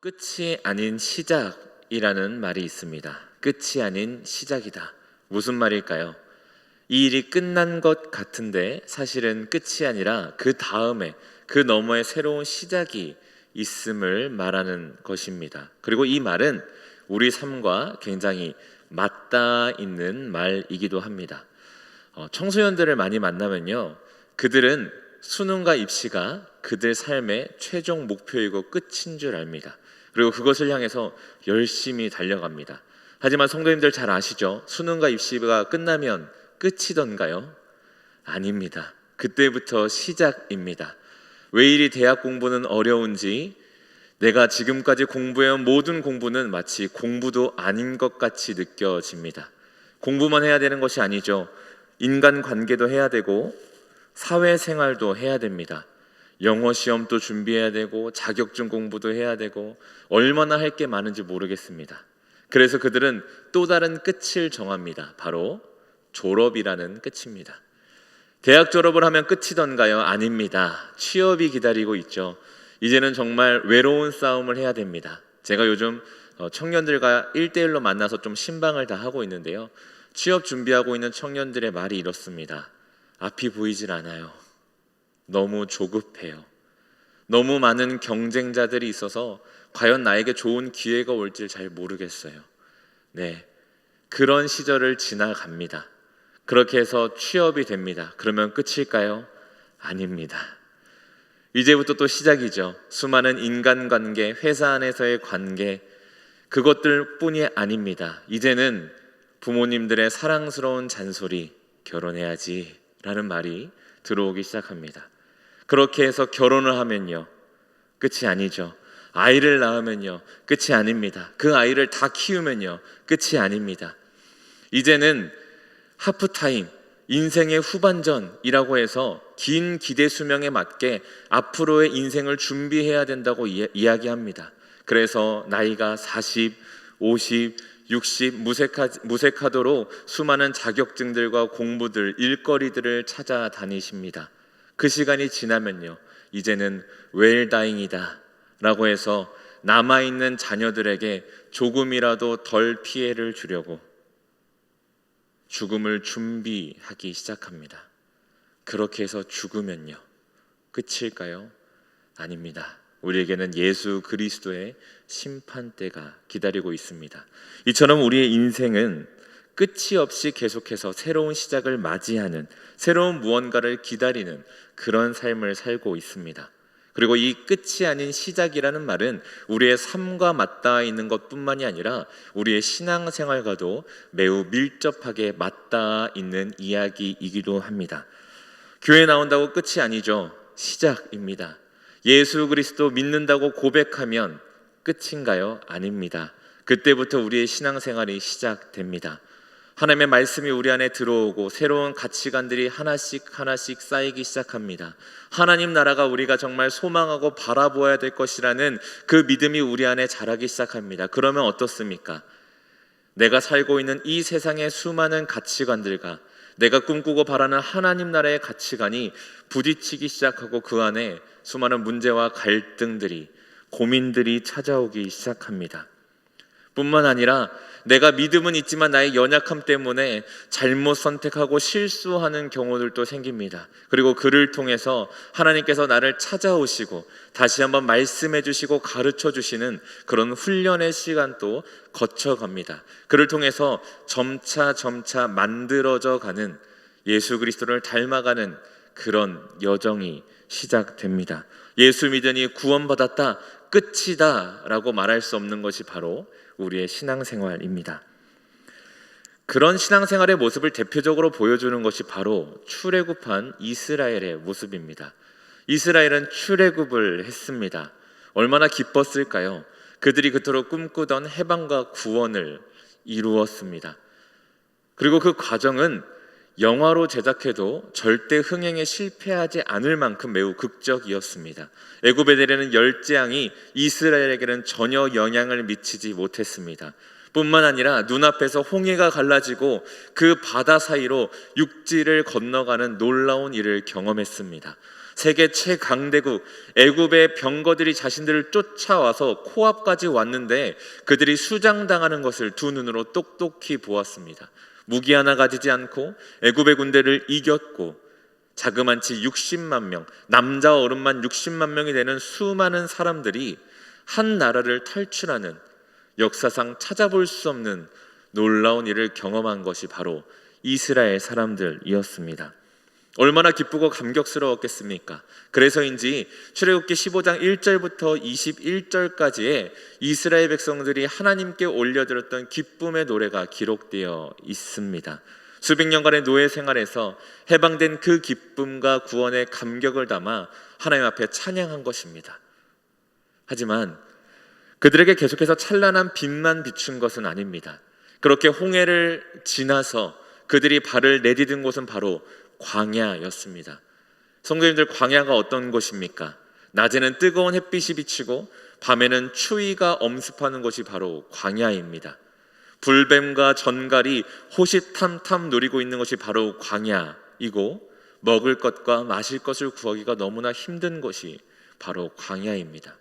끝이 아닌 시작이라는 말이 있습니다. 끝이 아닌 시작이다. 무슨 말일까요? 이 일이 끝난 것 같은데 사실은 끝이 아니라 그 다음에 그 너머에 새로운 시작이 있음을 말하는 것입니다. 그리고 이 말은 우리 삶과 굉장히 맞닿아 있는 말이기도 합니다. 청소년들을 많이 만나면요, 그들은 수능과 입시가 그들 삶의 최종 목표이고 끝인 줄 압니다. 그리고 그것을 향해서 열심히 달려갑니다. 하지만 성도님들 잘 아시죠? 수능과 입시가 끝나면 끝이던가요? 아닙니다. 그때부터 시작입니다. 왜 이리 대학 공부는 어려운지, 내가 지금까지 공부해온 모든 공부는 마치 공부도 아닌 것 같이 느껴집니다. 공부만 해야 되는 것이 아니죠. 인간관계도 해야 되고 사회생활도 해야 됩니다. 영어 시험도 준비해야 되고 자격증 공부도 해야 되고 얼마나 할 게 많은지 모르겠습니다. 그래서 그들은 또 다른 끝을 정합니다. 바로 졸업이라는 끝입니다. 대학 졸업을 하면 끝이던가요? 아닙니다. 취업이 기다리고 있죠. 이제는 정말 외로운 싸움을 해야 됩니다. 제가 요즘 청년들과 1대1로 만나서 좀 신방을 다 하고 있는데요, 취업 준비하고 있는 청년들의 말이 이렇습니다. 앞이 보이질 않아요. 너무 조급해요. 너무 많은 경쟁자들이 있어서 과연 나에게 좋은 기회가 올지 잘 모르겠어요. 네, 그런 시절을 지나갑니다. 그렇게 해서 취업이 됩니다. 그러면 끝일까요? 아닙니다. 이제부터 또 시작이죠. 수많은 인간관계, 회사 안에서의 관계, 그것들뿐이 아닙니다. 이제는 부모님들의 사랑스러운 잔소리, 결혼해야지 라는 말이 들어오기 시작합니다. 그렇게 해서 결혼을 하면요, 끝이 아니죠. 아이를 낳으면요, 끝이 아닙니다. 그 아이를 다 키우면요, 끝이 아닙니다. 이제는 하프타임, 인생의 후반전이라고 해서 긴 기대 수명에 맞게 앞으로의 인생을 준비해야 된다고 이야기합니다. 그래서 나이가 40, 50, 60 무색하도록 수많은 자격증들과 공부들, 일거리들을 찾아다니십니다. 그 시간이 지나면요, 이제는 웰다잉이다 라고 해서 남아있는 자녀들에게 조금이라도 덜 피해를 주려고 죽음을 준비하기 시작합니다. 그렇게 해서 죽으면요, 끝일까요? 아닙니다. 우리에게는 예수 그리스도의 심판대가 기다리고 있습니다. 이처럼 우리의 인생은 끝이 없이 계속해서 새로운 시작을 맞이하는, 새로운 무언가를 기다리는 그런 삶을 살고 있습니다. 그리고 이 끝이 아닌 시작이라는 말은 우리의 삶과 맞닿아 있는 것뿐만이 아니라 우리의 신앙생활과도 매우 밀접하게 맞닿아 있는 이야기이기도 합니다. 교회 나온다고 끝이 아니죠. 시작입니다. 예수 그리스도 믿는다고 고백하면 끝인가요? 아닙니다. 그때부터 우리의 신앙생활이 시작됩니다. 하나님의 말씀이 우리 안에 들어오고 새로운 가치관들이 하나씩 쌓이기 시작합니다. 하나님 나라가 우리가 정말 소망하고 바라보아야 될 것이라는 그 믿음이 우리 안에 자라기 시작합니다. 그러면 어떻습니까? 내가 살고 있는 이 세상의 수많은 가치관들과 내가 꿈꾸고 바라는 하나님 나라의 가치관이 부딪히기 시작하고 그 안에 수많은 문제와 갈등들이, 고민들이 찾아오기 시작합니다. 뿐만 아니라 내가 믿음은 있지만 나의 연약함 때문에 잘못 선택하고 실수하는 경우들도 생깁니다. 그리고 그를 통해서 하나님께서 나를 찾아오시고 다시 한번 말씀해 주시고 가르쳐 주시는 그런 훈련의 시간도 거쳐갑니다. 그를 통해서 점차 만들어져 가는, 예수 그리스도를 닮아가는 그런 여정이 시작됩니다. 예수 믿으니 구원받았다, 끝이다 라고 말할 수 없는 것이 바로 우리의 신앙생활입니다. 그런 신앙생활의 모습을 대표적으로 보여주는 것이 바로 출애굽한 이스라엘의 모습입니다. 이스라엘은 출애굽을 했습니다. 얼마나 기뻤을까요? 그들이 그토록 꿈꾸던 해방과 구원을 이루었습니다. 그리고 그 과정은 영화로 제작해도 절대 흥행에 실패하지 않을 만큼 매우 극적이었습니다. 애굽에 내리는 열재앙이 이스라엘에게는 전혀 영향을 미치지 못했습니다. 뿐만 아니라 눈앞에서 홍해가 갈라지고 그 바다 사이로 육지를 건너가는 놀라운 일을 경험했습니다. 세계 최강대국 애굽의 병거들이 자신들을 쫓아와서 코앞까지 왔는데 그들이 수장당하는 것을 두 눈으로 똑똑히 보았습니다. 무기 하나 가지지 않고 애굽의 군대를 이겼고 자그만치 60만 명, 남자와 어른만 60만 명이 되는 수많은 사람들이 한 나라를 탈출하는 역사상 찾아볼 수 없는 놀라운 일을 경험한 것이 바로 이스라엘 사람들이었습니다. 얼마나 기쁘고 감격스러웠겠습니까? 그래서인지 출애굽기 15장 1절부터 21절까지의 이스라엘 백성들이 하나님께 올려드렸던 기쁨의 노래가 기록되어 있습니다. 수백 년간의 노예 생활에서 해방된 그 기쁨과 구원의 감격을 담아 하나님 앞에 찬양한 것입니다. 하지만 그들에게 계속해서 찬란한 빛만 비춘 것은 아닙니다. 그렇게 홍해를 지나서 그들이 발을 내디딘 곳은 바로 광야였습니다. 성도님들, 광야가 어떤 곳입니까? 낮에는 뜨거운 햇빛이 비치고 밤에는 추위가 엄습하는 곳이 바로 광야입니다. 불뱀과 전갈이 호시탐탐 노리고 있는 것이 바로 광야이고 먹을 것과 마실 것을 구하기가 너무나 힘든 것이 바로 광야입니다.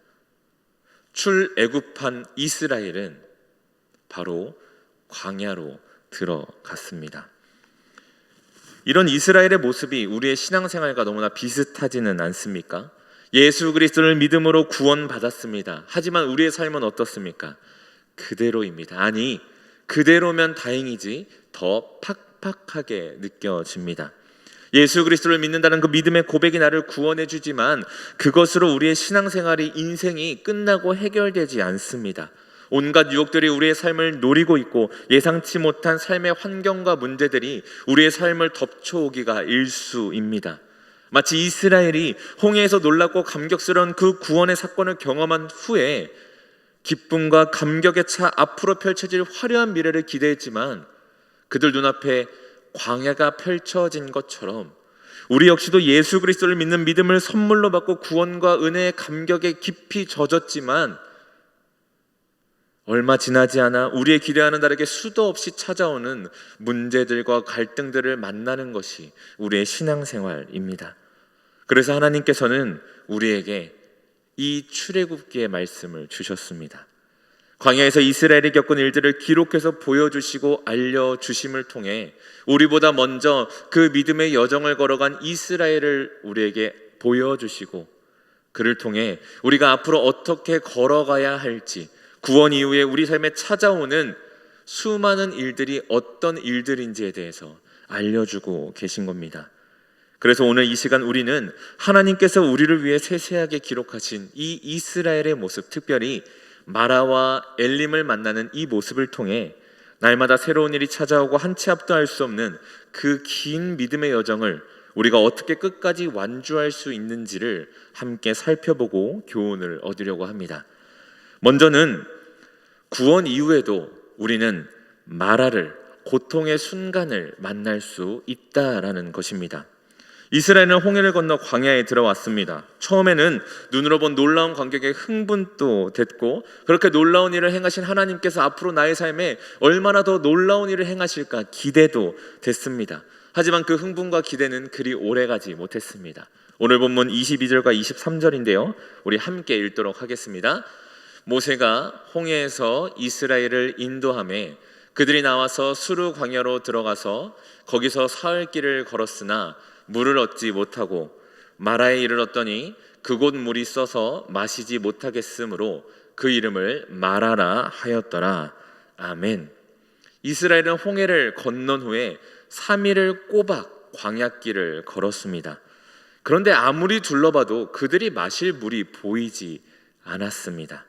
출애굽한 이스라엘은 바로 광야로 들어갔습니다. 이런 이스라엘의 모습이 우리의 신앙생활과 너무나 비슷하지는 않습니까? 예수 그리스도를 믿음으로 구원받았습니다. 하지만 우리의 삶은 어떻습니까? 그대로입니다. 아니, 그대로면 다행이지 더 팍팍하게 느껴집니다. 예수 그리스도를 믿는다는 그 믿음의 고백이 나를 구원해 주지만 그것으로 우리의 신앙생활이, 인생이 끝나고 해결되지 않습니다. 온갖 유혹들이 우리의 삶을 노리고 있고 예상치 못한 삶의 환경과 문제들이 우리의 삶을 덮쳐오기가 일쑤입니다. 마치 이스라엘이 홍해에서 놀랍고 감격스러운 그 구원의 사건을 경험한 후에 기쁨과 감격에 차 앞으로 펼쳐질 화려한 미래를 기대했지만 그들 눈앞에 광야가 펼쳐진 것처럼 우리 역시도 예수 그리스도를 믿는 믿음을 선물로 받고 구원과 은혜의 감격에 깊이 젖었지만 얼마 지나지 않아 우리의 기대하는 다르게 수도 없이 찾아오는 문제들과 갈등들을 만나는 것이 우리의 신앙생활입니다. 그래서 하나님께서는 우리에게 이 출애굽기의 말씀을 주셨습니다. 광야에서 이스라엘이 겪은 일들을 기록해서 보여주시고 알려주심을 통해 우리보다 먼저 그 믿음의 여정을 걸어간 이스라엘을 우리에게 보여주시고 그를 통해 우리가 앞으로 어떻게 걸어가야 할지, 구원 이후에 우리 삶에 찾아오는 수많은 일들이 어떤 일들인지에 대해서 알려주고 계신 겁니다. 그래서 오늘 이 시간 우리는 하나님께서 우리를 위해 세세하게 기록하신 이 이스라엘의 모습, 특별히 마라와 엘림을 만나는 이 모습을 통해 날마다 새로운 일이 찾아오고 한 치 앞도 할 수 없는 그 긴 믿음의 여정을 우리가 어떻게 끝까지 완주할 수 있는지를 함께 살펴보고 교훈을 얻으려고 합니다. 먼저는 구원 이후에도 우리는 마라를, 고통의 순간을 만날 수 있다라는 것입니다. 이스라엘은 홍해를 건너 광야에 들어왔습니다. 처음에는 눈으로 본 놀라운 광경에 흥분도 됐고 그렇게 놀라운 일을 행하신 하나님께서 앞으로 나의 삶에 얼마나 더 놀라운 일을 행하실까 기대도 됐습니다. 하지만 그 흥분과 기대는 그리 오래가지 못했습니다. 오늘 본문 22절과 23절인데요. 우리 함께 읽도록 하겠습니다. 모세가 홍해에서 이스라엘을 인도하매 그들이 나와서 수르 광야로 들어가서 거기서 사흘 길을 걸었으나 물을 얻지 못하고 마라에 이르렀더니 그곳 물이 써서 마시지 못하겠으므로 그 이름을 마라라 하였더라. 아멘. 이스라엘은 홍해를 건넌 후에 3일을 꼬박 광야길을 걸었습니다. 그런데 아무리 둘러봐도 그들이 마실 물이 보이지 않았습니다.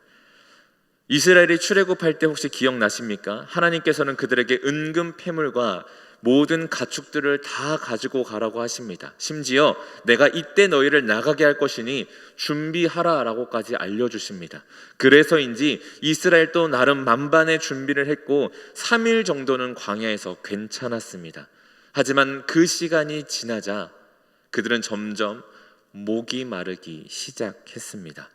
이스라엘이 출애굽할 때 혹시 기억나십니까? 하나님께서는 그들에게 은금 패물과 모든 가축들을 다 가지고 가라고 하십니다. 심지어 내가 이때 너희를 나가게 할 것이니 준비하라라고까지 알려주십니다. 그래서인지 이스라엘도 나름 만반의 준비를 했고 3일 정도는 광야에서 괜찮았습니다. 하지만 그 시간이 지나자 그들은 점점 목이 마르기 시작했습니다.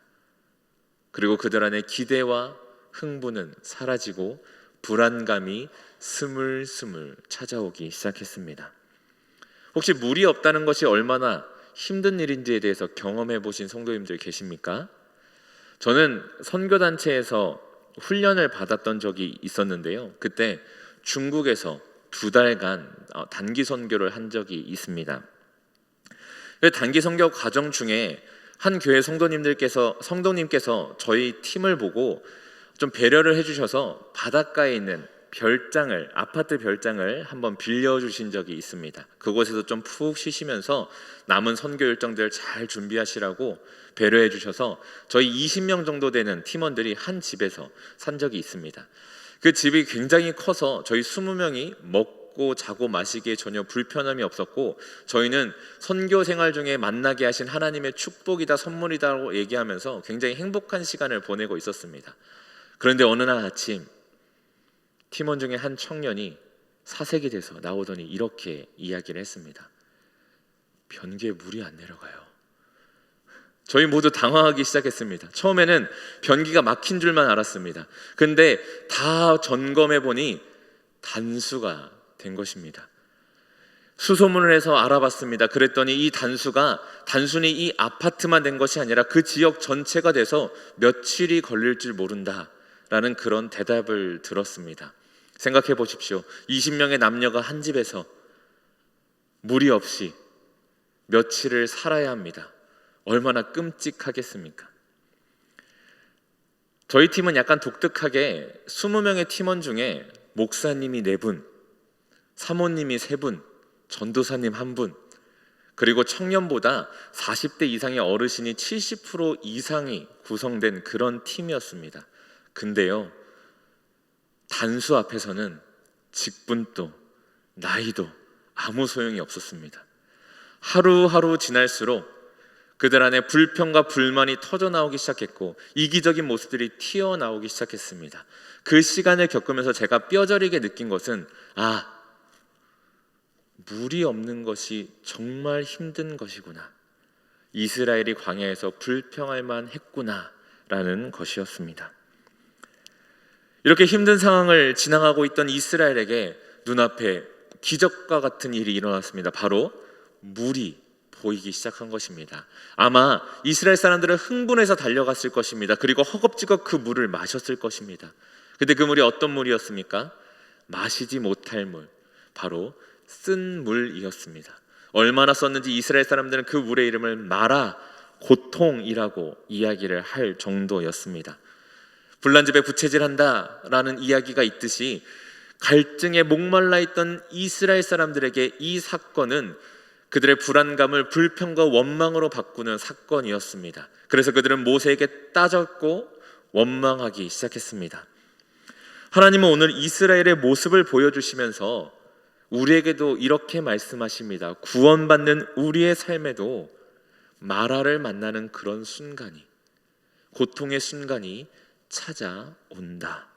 그리고 그들 안에 기대와 흥분은 사라지고 불안감이 스물스물 찾아오기 시작했습니다. 혹시 물이 없다는 것이 얼마나 힘든 일인지에 대해서 경험해 보신 성도님들 계십니까? 저는 선교단체에서 훈련을 받았던 적이 있었는데요. 그때 중국에서 2달간 단기 선교를 한 적이 있습니다. 단기 선교 과정 중에 한 교회 성도님께서 저희 팀을 보고 좀 배려를 해주셔서 바닷가에 있는 아파트 별장을 한번 빌려주신 적이 있습니다. 그곳에서 좀 푹 쉬시면서 남은 선교 일정들 잘 준비하시라고 배려해 주셔서 저희 20명 정도 되는 팀원들이 한 집에서 산 적이 있습니다. 그 집이 굉장히 커서 저희 20명이 먹고 자고 마시기에 전혀 불편함이 없었고, 저희는 선교 생활 중에 만나게 하신 하나님의 축복이다, 선물이다라고 얘기하면서 굉장히 행복한 시간을 보내고 있었습니다. 그런데 어느 날 아침 팀원 중에 한 청년이 사색이 돼서 나오더니 이렇게 이야기를 했습니다. 변기에 물이 안 내려가요. 저희 모두 당황하기 시작했습니다. 처음에는 변기가 막힌 줄만 알았습니다. 근데 다 점검해 보니 단수가 된 것입니다. 수소문을 해서 알아봤습니다. 그랬더니 이 단수가 단순히 이 아파트만 된 것이 아니라 그 지역 전체가 돼서 며칠이 걸릴 줄 모른다라는 그런 대답을 들었습니다. 생각해 보십시오. 20명의 남녀가 한 집에서 물이 없이 며칠을 살아야 합니다. 얼마나 끔찍하겠습니까? 저희 팀은 약간 독특하게 20명의 팀원 중에 목사님이 4분, 사모님이 3분, 전도사님 1분, 그리고 청년보다 40대 이상의 어르신이 70% 이상이 구성된 그런 팀이었습니다. 근데요, 단수 앞에서는 직분도 나이도 아무 소용이 없었습니다. 하루하루 지날수록 그들 안에 불평과 불만이 터져나오기 시작했고 이기적인 모습들이 튀어나오기 시작했습니다. 그 시간을 겪으면서 제가 뼈저리게 느낀 것은 물이 없는 것이 정말 힘든 것이구나. 이스라엘이 광야에서 불평할 만했구나라는 것이었습니다. 이렇게 힘든 상황을 지나가고 있던 이스라엘에게 눈앞에 기적과 같은 일이 일어났습니다. 바로 물이 보이기 시작한 것입니다. 아마 이스라엘 사람들은 흥분해서 달려갔을 것입니다. 그리고 허겁지겁 그 물을 마셨을 것입니다. 근데 그 물이 어떤 물이었습니까? 마시지 못할 물, 바로 쓴 물이었습니다. 얼마나 썼는지 이스라엘 사람들은 그 물의 이름을 마라, 고통이라고 이야기를 할 정도였습니다. 불난 집에 부채질한다라는 이야기가 있듯이 갈증에 목말라 있던 이스라엘 사람들에게 이 사건은 그들의 불안감을 불평과 원망으로 바꾸는 사건이었습니다. 그래서 그들은 모세에게 따졌고 원망하기 시작했습니다. 하나님은 오늘 이스라엘의 모습을 보여주시면서 우리에게도 이렇게 말씀하십니다. 구원받는 우리의 삶에도 마라를 만나는 그런 순간이, 고통의 순간이 찾아온다.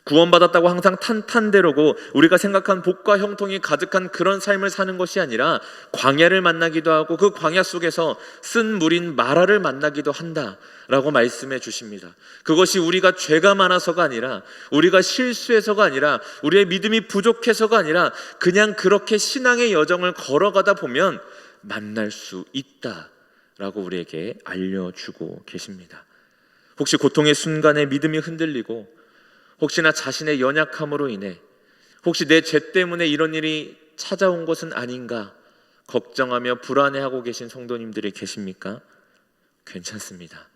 구원받았다고 항상 탄탄대로고 우리가 생각한 복과 형통이 가득한 그런 삶을 사는 것이 아니라 광야를 만나기도 하고 그 광야 속에서 쓴 물인 마라를 만나기도 한다라고 말씀해 주십니다. 그것이 우리가 죄가 많아서가 아니라, 우리가 실수해서가 아니라, 우리의 믿음이 부족해서가 아니라 그냥 그렇게 신앙의 여정을 걸어가다 보면 만날 수 있다라고 우리에게 알려주고 계십니다. 혹시 고통의 순간에 믿음이 흔들리고, 혹시나 자신의 연약함으로 인해, 혹시 내 죄 때문에 이런 일이 찾아온 것은 아닌가 걱정하며 불안해하고 계신 성도님들이 계십니까? 괜찮습니다.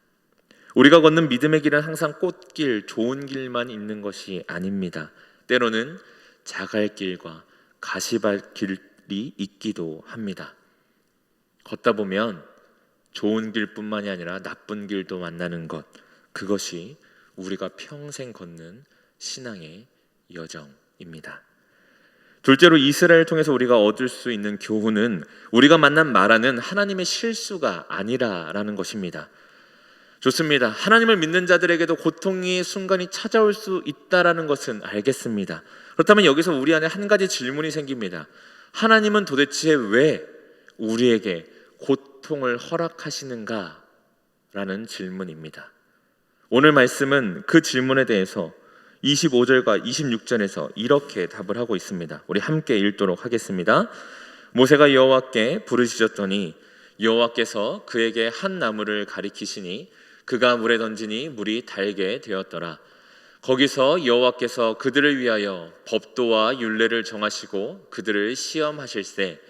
우리가 걷는 믿음의 길은 항상 꽃길, 좋은 길만 있는 것이 아닙니다. 때로는 자갈길과 가시밭길이 있기도 합니다. 걷다 보면 좋은 길뿐만이 아니라 나쁜 길도 만나는 것, 그것이 우리가 평생 걷는 신앙의 여정입니다. 둘째로 이스라엘을 통해서 우리가 얻을 수 있는 교훈은 우리가 만난 마라는 하나님의 실수가 아니라라는 것입니다. 좋습니다. 하나님을 믿는 자들에게도 고통의 순간이 찾아올 수 있다라는 것은 알겠습니다. 그렇다면 여기서 우리 안에 한 가지 질문이 생깁니다. 하나님은 도대체 왜 우리에게 고통을 허락하시는가? 라는 질문입니다. 오늘 말씀은 그 질문에 대해서 25절과 26절에서 이렇게 답을 하고 있습니다. 우리 함께 읽도록 하겠습니다. 모세가 여호와께 부르짖었더니 여호와께서 그에게 한 나무를 가리키시니 그가 물에 던지니 물이 달게 되었더라. 거기서 여호와께서 그들을 위하여 법도와 율례를 정하시고 그들을 시험하실세.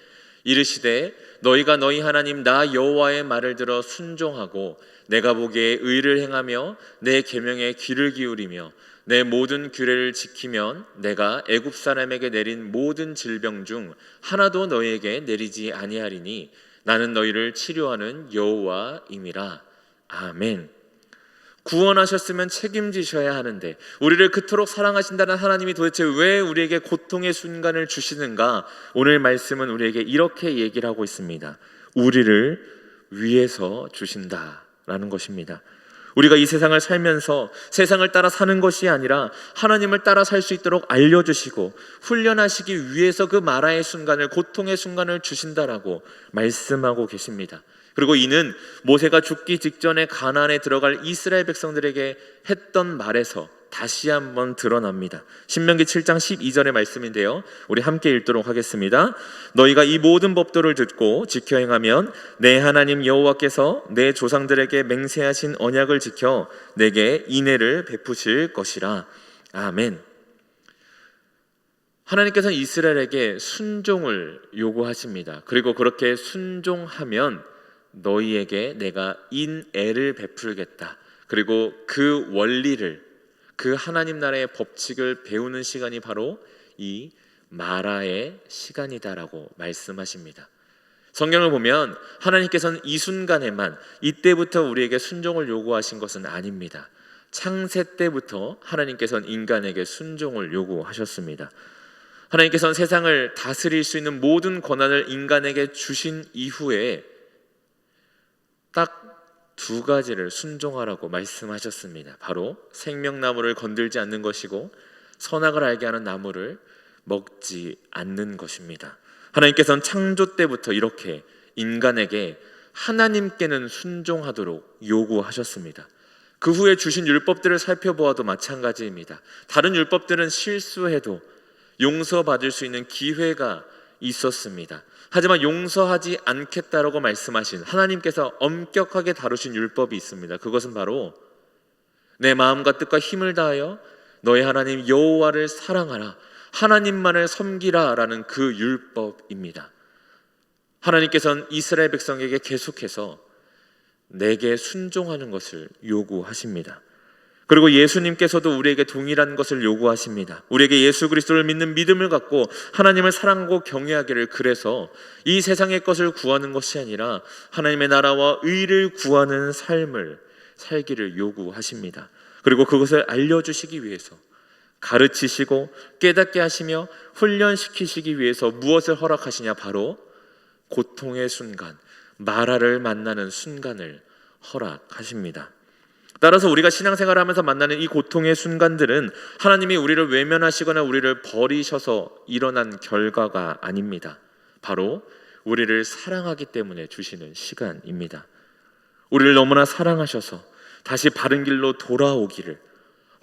이르시되 너희가 너희 하나님 나 여호와의 말을 들어 순종하고 내가 보기에 의를 행하며 내 계명에 귀를 기울이며 내 모든 규례를 지키면 내가 애굽 사람에게 내린 모든 질병 중 하나도 너희에게 내리지 아니하리니 나는 너희를 치료하는 여호와임이라. 아멘. 구원하셨으면 책임지셔야 하는데 우리를 그토록 사랑하신다는 하나님이 도대체 왜 우리에게 고통의 순간을 주시는가? 오늘 말씀은 우리에게 이렇게 얘기를 하고 있습니다. 우리를 위해서 주신다라는 것입니다. 우리가 이 세상을 살면서 세상을 따라 사는 것이 아니라 하나님을 따라 살 수 있도록 알려주시고 훈련하시기 위해서 그 마라의 순간을, 고통의 순간을 주신다라고 말씀하고 계십니다. 그리고 이는 모세가 죽기 직전에 가나안에 들어갈 이스라엘 백성들에게 했던 말에서 다시 한번 드러납니다. 신명기 7장 12절의 말씀인데요, 우리 함께 읽도록 하겠습니다. 너희가 이 모든 법도를 듣고 지켜 행하면 내 하나님 여호와께서 내 조상들에게 맹세하신 언약을 지켜 내게 인애를 베푸실 것이라. 아멘. 하나님께서는 이스라엘에게 순종을 요구하십니다. 그리고 그렇게 순종하면 너희에게 내가 인애를 베풀겠다. 그리고 그 원리를, 그 하나님 나라의 법칙을 배우는 시간이 바로 이 마라의 시간이다라고 말씀하십니다. 성경을 보면 하나님께서는 이 순간에만, 이때부터 우리에게 순종을 요구하신 것은 아닙니다. 창세 때부터 하나님께서는 인간에게 순종을 요구하셨습니다. 하나님께서는 세상을 다스릴 수 있는 모든 권한을 인간에게 주신 이후에 딱 두 가지를 순종하라고 말씀하셨습니다. 바로 생명나무를 건들지 않는 것이고 선악을 알게 하는 나무를 먹지 않는 것입니다. 하나님께서는 창조 때부터 이렇게 인간에게 하나님께는 순종하도록 요구하셨습니다. 그 후에 주신 율법들을 살펴보아도 마찬가지입니다. 다른 율법들은 실수해도 용서받을 수 있는 기회가 있었습니다. 하지만 용서하지 않겠다라고 말씀하신 하나님께서 엄격하게 다루신 율법이 있습니다. 그것은 바로 내 마음과 뜻과 힘을 다하여 너의 하나님 여호와를 사랑하라, 하나님만을 섬기라 라는 그 율법입니다. 하나님께서는 이스라엘 백성에게 계속해서 내게 순종하는 것을 요구하십니다. 그리고 예수님께서도 우리에게 동일한 것을 요구하십니다. 우리에게 예수 그리스도를 믿는 믿음을 갖고 하나님을 사랑하고 경외하기를, 그래서 이 세상의 것을 구하는 것이 아니라 하나님의 나라와 의를 구하는 삶을 살기를 요구하십니다. 그리고 그것을 알려주시기 위해서 가르치시고 깨닫게 하시며 훈련시키시기 위해서 무엇을 허락하시냐? 바로 고통의 순간, 마라를 만나는 순간을 허락하십니다. 따라서 우리가 신앙생활을 하면서 만나는 이 고통의 순간들은 하나님이 우리를 외면하시거나 우리를 버리셔서 일어난 결과가 아닙니다. 바로 우리를 사랑하기 때문에 주시는 시간입니다. 우리를 너무나 사랑하셔서 다시 바른 길로 돌아오기를,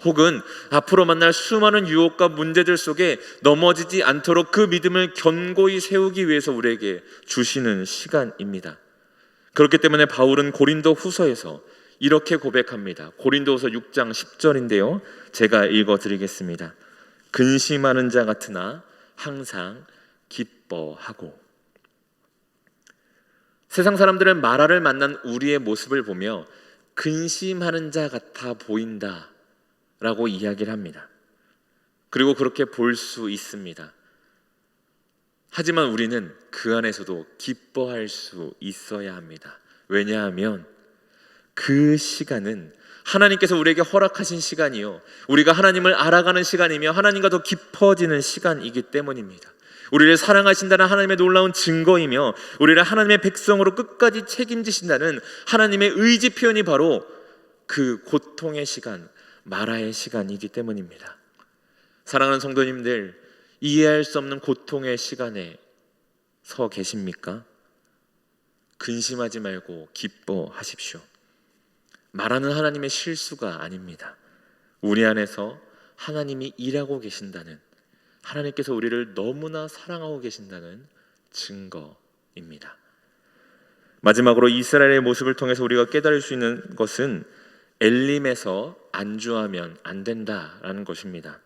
혹은 앞으로 만날 수많은 유혹과 문제들 속에 넘어지지 않도록 그 믿음을 견고히 세우기 위해서 우리에게 주시는 시간입니다. 그렇기 때문에 바울은 고린도 후서에서 이렇게 고백합니다. 고린도후서 6장 10절인데요, 제가 읽어드리겠습니다. 근심하는 자 같으나 항상 기뻐하고. 세상 사람들은 마라를 만난 우리의 모습을 보며 근심하는 자 같아 보인다 라고 이야기를 합니다. 그리고 그렇게 볼 수 있습니다. 하지만 우리는 그 안에서도 기뻐할 수 있어야 합니다. 왜냐하면 그 시간은 하나님께서 우리에게 허락하신 시간이요, 우리가 하나님을 알아가는 시간이며 하나님과 더 깊어지는 시간이기 때문입니다. 우리를 사랑하신다는 하나님의 놀라운 증거이며 우리를 하나님의 백성으로 끝까지 책임지신다는 하나님의 의지 표현이 바로 그 고통의 시간, 마라의 시간이기 때문입니다. 사랑하는 성도님들, 이해할 수 없는 고통의 시간에 서 계십니까? 근심하지 말고 기뻐하십시오. 말하는 하나님의 실수가 아닙니다. 우리 안에서 하나님이 일하고 계신다는, 하나님께서 우리를 너무나 사랑하고 계신다는 증거입니다. 마지막으로 이스라엘의 모습을 통해서 우리가 깨달을 수 있는 것은 엘림에서 안주하면 안 된다라는 것입니다.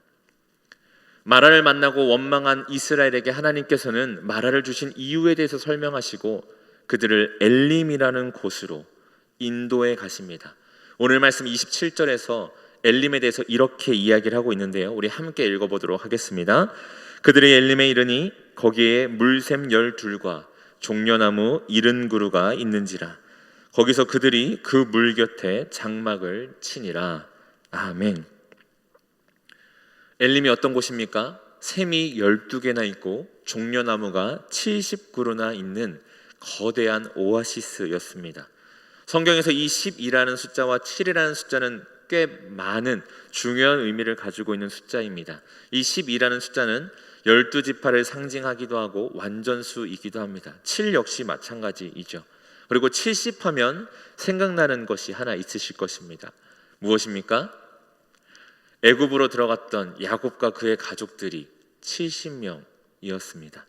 마라를 만나고 원망한 이스라엘에게 하나님께서는 마라를 주신 이유에 대해서 설명하시고 그들을 엘림이라는 곳으로 인도해 가십니다. 오늘 말씀 27절에서 엘림에 대해서 이렇게 이야기를 하고 있는데요, 우리 함께 읽어보도록 하겠습니다. 그들이 엘림에 이르니 거기에 물샘 12과 종려나무 70그루가 있는지라. 거기서 그들이 그 물 곁에 장막을 치니라. 아멘. 엘림이 어떤 곳입니까? 샘이 12개나 있고 종려나무가 70그루나 있는 거대한 오아시스였습니다. 성경에서 이 10이라는 숫자와 7이라는 숫자는 꽤 많은 중요한 의미를 가지고 있는 숫자입니다. 이 10이라는 숫자는 12지파를 상징하기도 하고 완전수이기도 합니다. 7 역시 마찬가지이죠. 그리고 70 하면 생각나는 것이 하나 있으실 것입니다. 무엇입니까? 애굽으로 들어갔던 야곱과 그의 가족들이 70명이었습니다.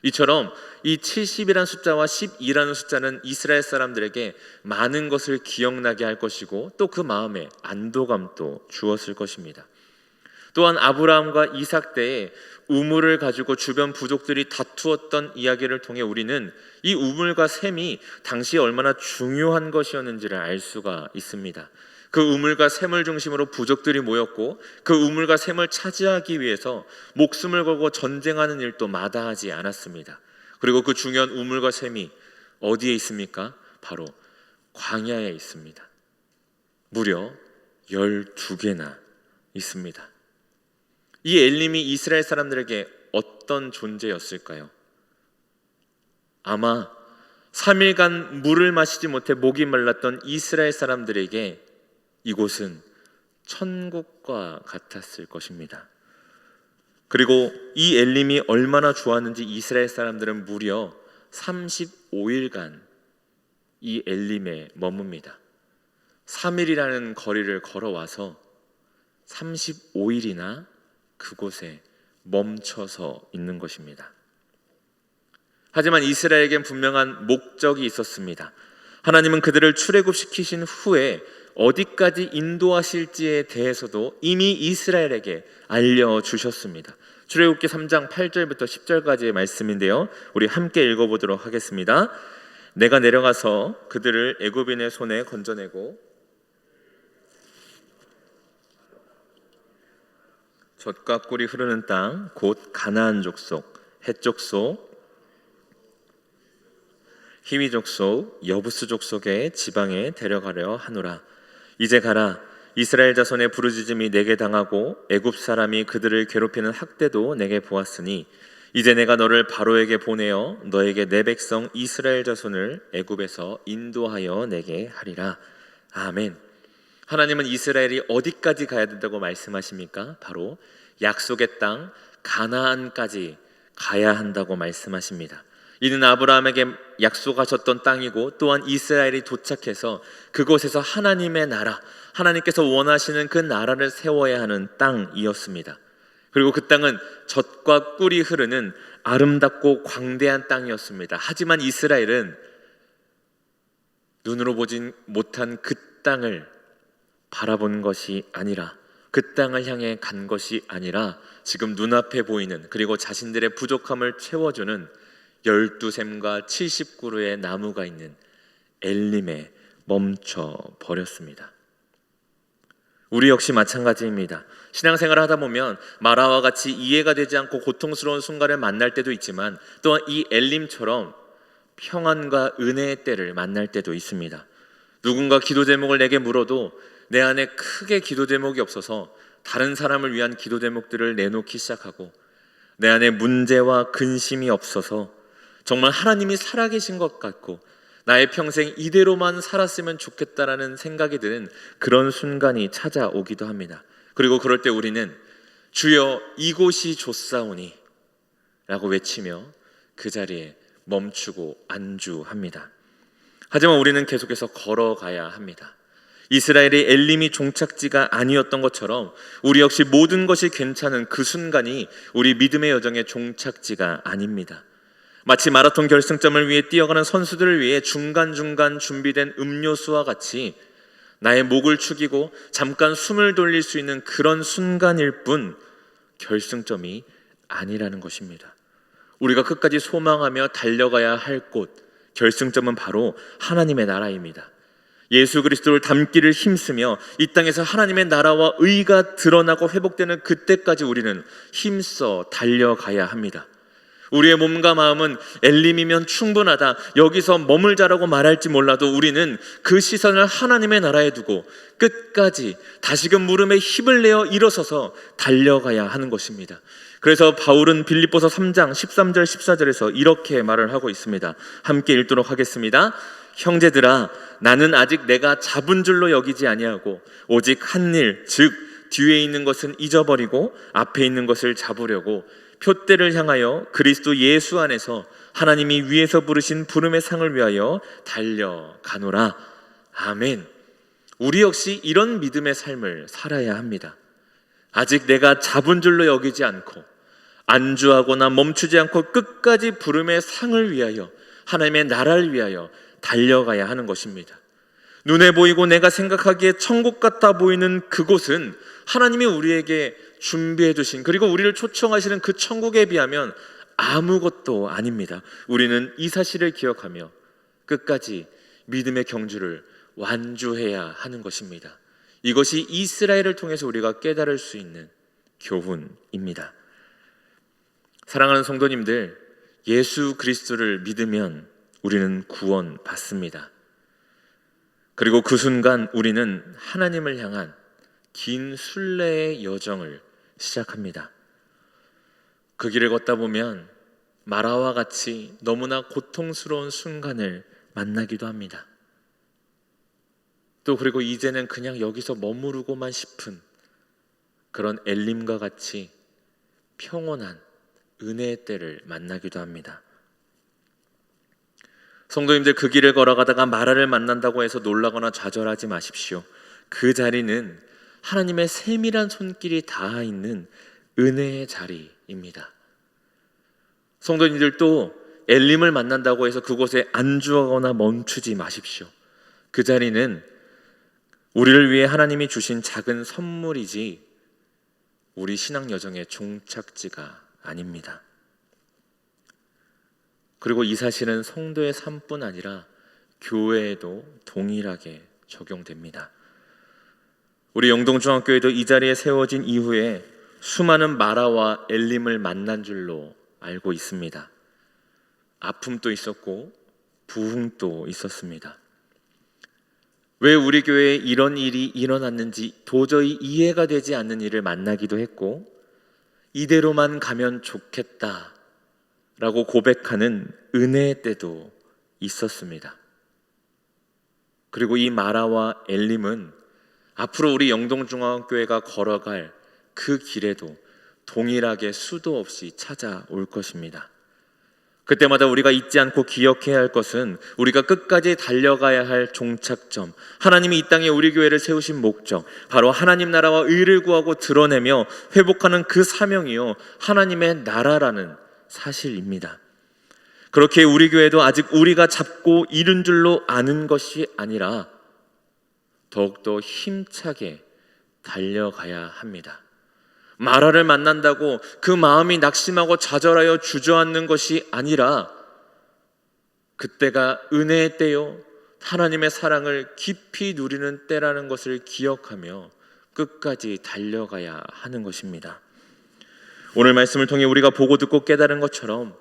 이처럼 이 70이라는 숫자와 12라는 숫자는 이스라엘 사람들에게 많은 것을 기억나게 할 것이고 또 그 마음에 안도감도 주었을 것입니다. 또한 아브라함과 이삭 때에 우물을 가지고 주변 부족들이 다투었던 이야기를 통해 우리는 이 우물과 샘이 당시에 얼마나 중요한 것이었는지를 알 수가 있습니다. 그 우물과 샘을 중심으로 부족들이 모였고 그 우물과 샘을 차지하기 위해서 목숨을 걸고 전쟁하는 일도 마다하지 않았습니다. 그리고 그 중요한 우물과 샘이 어디에 있습니까? 바로 광야에 있습니다. 무려 12개나 있습니다. 이 엘림이 이스라엘 사람들에게 어떤 존재였을까요? 아마 3일간 물을 마시지 못해 목이 말랐던 이스라엘 사람들에게 이곳은 천국과 같았을 것입니다. 그리고 이 엘림이 얼마나 좋았는지 이스라엘 사람들은 무려 35일간 이 엘림에 머뭅니다. 3일이라는 거리를 걸어와서 35일이나 그곳에 멈춰서 있는 것입니다. 하지만 이스라엘에겐 분명한 목적이 있었습니다. 하나님은 그들을 출애굽시키신 후에 어디까지 인도하실지에 대해서도 이미 이스라엘에게 알려주셨습니다. 출애굽기 3장 8절부터 10절까지의 말씀인데요, 우리 함께 읽어보도록 하겠습니다. 내가 내려가서 그들을 애굽인의 손에 건져내고 젖과 꿀이 흐르는 땅 곧 가나안 족속, 헷 족속, 히위 족속, 여부스 족속의 지방에 데려가려 하노라. 이제 가라. 이스라엘 자손의 부르짖음이 내게 당하고 애굽 사람이 그들을 괴롭히는 학대도 내게 보았으니 이제 내가 너를 바로에게 보내어 너에게 내 백성 이스라엘 자손을 애굽에서 인도하여 내게 하리라. 아멘. 하나님은 이스라엘이 어디까지 가야 된다고 말씀하십니까? 바로 약속의 땅 가나안까지 가야 한다고 말씀하십니다. 이는 아브라함에게 약속하셨던 땅이고 또한 이스라엘이 도착해서 그곳에서 하나님의 나라, 하나님께서 원하시는 그 나라를 세워야 하는 땅이었습니다. 그리고 그 땅은 젖과 꿀이 흐르는 아름답고 광대한 땅이었습니다. 하지만 이스라엘은 눈으로 보진 못한 그 땅을 바라본 것이 아니라, 그 땅을 향해 간 것이 아니라 지금 눈앞에 보이는, 그리고 자신들의 부족함을 채워주는 12샘과 70그루의 나무가 있는 엘림에 멈춰 버렸습니다. 우리 역시 마찬가지입니다. 신앙생활을 하다 보면 마라와 같이 이해가 되지 않고 고통스러운 순간을 만날 때도 있지만 또한 이 엘림처럼 평안과 은혜의 때를 만날 때도 있습니다. 누군가 기도 제목을 내게 물어도 내 안에 크게 기도 제목이 없어서 다른 사람을 위한 기도 제목들을 내놓기 시작하고, 내 안에 문제와 근심이 없어서 정말 하나님이 살아계신 것 같고 나의 평생 이대로만 살았으면 좋겠다라는 생각이 드는 그런 순간이 찾아오기도 합니다. 그리고 그럴 때 우리는 주여 이곳이 좋사오니 라고 외치며 그 자리에 멈추고 안주합니다. 하지만 우리는 계속해서 걸어가야 합니다. 이스라엘의 엘림이 종착지가 아니었던 것처럼 우리 역시 모든 것이 괜찮은 그 순간이 우리 믿음의 여정의 종착지가 아닙니다. 마치 마라톤 결승점을 위해 뛰어가는 선수들을 위해 중간중간 준비된 음료수와 같이 나의 목을 축이고 잠깐 숨을 돌릴 수 있는 그런 순간일 뿐 결승점이 아니라는 것입니다. 우리가 끝까지 소망하며 달려가야 할 곳, 결승점은 바로 하나님의 나라입니다. 예수 그리스도를 닮기를 힘쓰며 이 땅에서 하나님의 나라와 의가 드러나고 회복되는 그때까지 우리는 힘써 달려가야 합니다. 우리의 몸과 마음은 엘림이면 충분하다, 여기서 머물자라고 말할지 몰라도 우리는 그 시선을 하나님의 나라에 두고 끝까지 다시금 물음에 힘을 내어 일어서서 달려가야 하는 것입니다. 그래서 바울은 빌립보서 3장 13절 14절에서 이렇게 말을 하고 있습니다. 함께 읽도록 하겠습니다. 형제들아, 나는 아직 내가 잡은 줄로 여기지 아니하고 오직 한 일, 즉 뒤에 있는 것은 잊어버리고 앞에 있는 것을 잡으려고 표대를 향하여 그리스도 예수 안에서 하나님이 위에서 부르신 부름의 상을 위하여 달려가노라. 아멘. 우리 역시 이런 믿음의 삶을 살아야 합니다. 아직 내가 잡은 줄로 여기지 않고 안주하거나 멈추지 않고 끝까지 부름의 상을 위하여, 하나님의 나라를 위하여 달려가야 하는 것입니다. 눈에 보이고 내가 생각하기에 천국 같아 보이는 그곳은 하나님이 우리에게 준비해 두신, 그리고 우리를 초청하시는 그 천국에 비하면 아무것도 아닙니다. 우리는 이 사실을 기억하며 끝까지 믿음의 경주를 완주해야 하는 것입니다. 이것이 이스라엘을 통해서 우리가 깨달을 수 있는 교훈입니다. 사랑하는 성도님들, 예수 그리스도를 믿으면 우리는 구원받습니다. 그리고 그 순간 우리는 하나님을 향한 긴 순례의 여정을 시작합니다. 그 길을 걷다 보면 마라와 같이 너무나 고통스러운 순간을 만나기도 합니다. 또 그리고 이제는 그냥 여기서 머무르고만 싶은 그런 엘림과 같이 평온한 은혜의 때를 만나기도 합니다. 성도님들, 그 길을 걸어가다가 마라를 만난다고 해서 놀라거나 좌절하지 마십시오. 그 자리는 하나님의 세밀한 손길이 닿아 있는 은혜의 자리입니다. 성도님들도 엘림을 만난다고 해서 그곳에 안주하거나 멈추지 마십시오. 그 자리는 우리를 위해 하나님이 주신 작은 선물이지 우리 신앙 여정의 종착지가 아닙니다. 그리고 이 사실은 성도의 삶뿐 아니라 교회에도 동일하게 적용됩니다. 우리 영동중학교에도 이 자리에 세워진 이후에 수많은 마라와 엘림을 만난 줄로 알고 있습니다. 아픔도 있었고 부흥도 있었습니다. 왜 우리 교회에 이런 일이 일어났는지 도저히 이해가 되지 않는 일을 만나기도 했고, 이대로만 가면 좋겠다 라고 고백하는 은혜의 때도 있었습니다. 그리고 이 마라와 엘림은 앞으로 우리 영동중앙교회가 걸어갈 그 길에도 동일하게 수도 없이 찾아올 것입니다. 그때마다 우리가 잊지 않고 기억해야 할 것은 우리가 끝까지 달려가야 할 종착점, 하나님이 이 땅에 우리 교회를 세우신 목적, 바로 하나님 나라와 의를 구하고 드러내며 회복하는 그 사명이요, 하나님의 나라라는 사실입니다. 그렇게 우리 교회도 아직 우리가 잡고 이룬 줄로 아는 것이 아니라 더욱더 힘차게 달려가야 합니다. 마라를 만난다고 그 마음이 낙심하고 좌절하여 주저앉는 것이 아니라 그때가 은혜의 때요, 하나님의 사랑을 깊이 누리는 때라는 것을 기억하며 끝까지 달려가야 하는 것입니다. 오늘 말씀을 통해 우리가 보고 듣고 깨달은 것처럼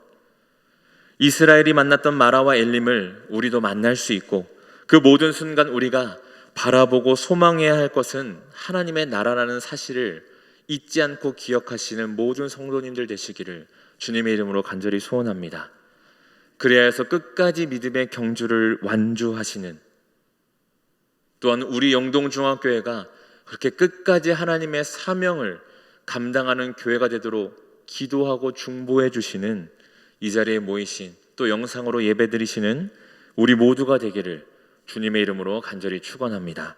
이스라엘이 만났던 마라와 엘림을 우리도 만날 수 있고, 그 모든 순간 우리가 바라보고 소망해야 할 것은 하나님의 나라라는 사실을 잊지 않고 기억하시는 모든 성도님들 되시기를 주님의 이름으로 간절히 소원합니다. 그래야 해서 끝까지 믿음의 경주를 완주하시는, 또한 우리 영동중앙교회가 그렇게 끝까지 하나님의 사명을 감당하는 교회가 되도록 기도하고 중보해 주시는, 이 자리에 모이신, 또 영상으로 예배드리시는 우리 모두가 되기를 주님의 이름으로 간절히 축원합니다.